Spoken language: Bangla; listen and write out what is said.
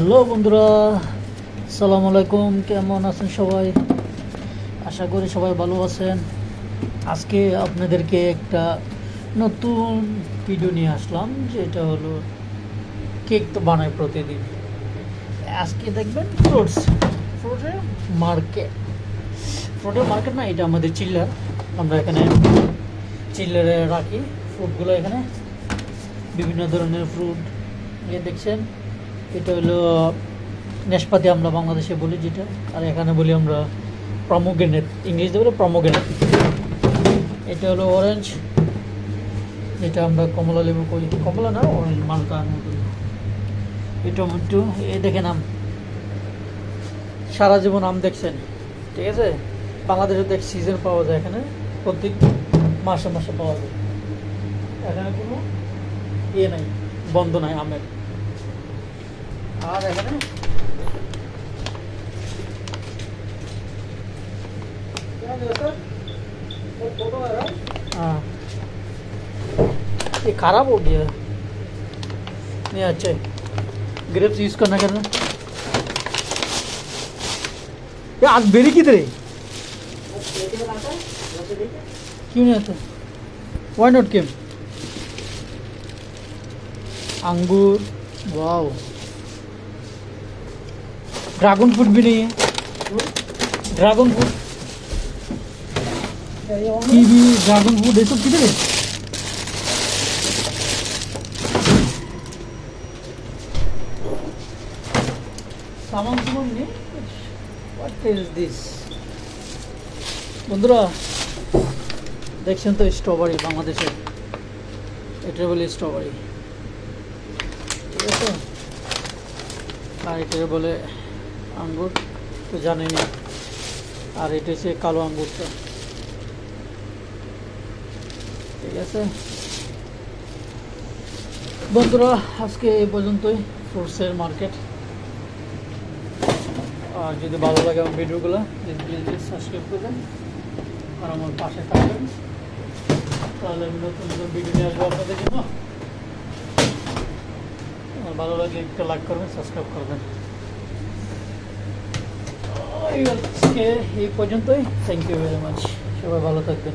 হ্যালো বন্ধুরা, আসসালামু আলাইকুম। কেমন আছেন সবাই? আশা করি সবাই ভালো আছেন। আজকে আপনাদেরকে একটা নতুন ভিডিও নিয়ে আসলাম, যেটা হলো কেক তো বানায় প্রতিদিন। আজকে দেখবেন ফ্রুটের মার্কেট। ফ্রুটের মার্কেট না, এটা আমাদের চিল্লার। আমরা এখানে চিল্লারে রাখি ফ্রুটগুলো। এখানে বিভিন্ন ধরনের ফ্রুট দেখছেন। এটা হলো নাশপাতি, আমরা বাংলাদেশে বলি যেটা, আর এখানে বলি আমরা প্রমোগ্রেনেট, ইংলিশে বলে প্রমোগ্রেনেট। এটা হলো অরেঞ্জ, যেটা আমরা কমলা লেবু করি, কমলা না অরেঞ্জ, মালটার মতো। এই টমেটো, এই দেখেন আম, সারা জীবন আম দেখছেন, ঠিক আছে। বাংলাদেশে তো এক সিজন পাওয়া যায়, এখানে প্রত্যেক মাসে মাসে পাওয়া যায়। এখানে কোনো ইয়ে নাই, বন্ধ নাই আমের। আর এখানে ये खराब हो गया नहीं। अच्छा ग्रेप्स यूज करना करना ये आज बेरी किधर है? क्यों नहीं आता? व्हाई नॉट केम? अंगूर, वाओ। ड्रैगन फ्रूट भी नहीं है। Dragon fruit, kiwi, dragon fruit, ये सब किधर है? सामान नहीं। What is this? বন্ধুরা দেখছেন তো, স্ট্রবেরি বাংলাদেশের, এটা বলে স্ট্রবেরি, ঠিক আছে। আর এটা বলে আঙ্গুর, তো জানেনি। আর এটা হচ্ছে কালো আঙ্গুরটা, ঠিক আছে। বন্ধুরা আজকে এই পর্যন্তই ফ্রুটসের মার্কেট। আর যদি ভালো লাগে আমার ভিডিওগুলো, প্লিজ সাবস্ক্রাইব করবেন আর আমার পাশে থাকবেন। তাহলে আমি নতুন নতুন ভিডিও নিয়ে আসবো আপনাদের জন্য। আর ভালো লাগলে একটা লাইক করবেন, সাবস্ক্রাইব করবেন। আজকে এই পর্যন্তই। Thank you very much. সবাই ভালো থাকবেন।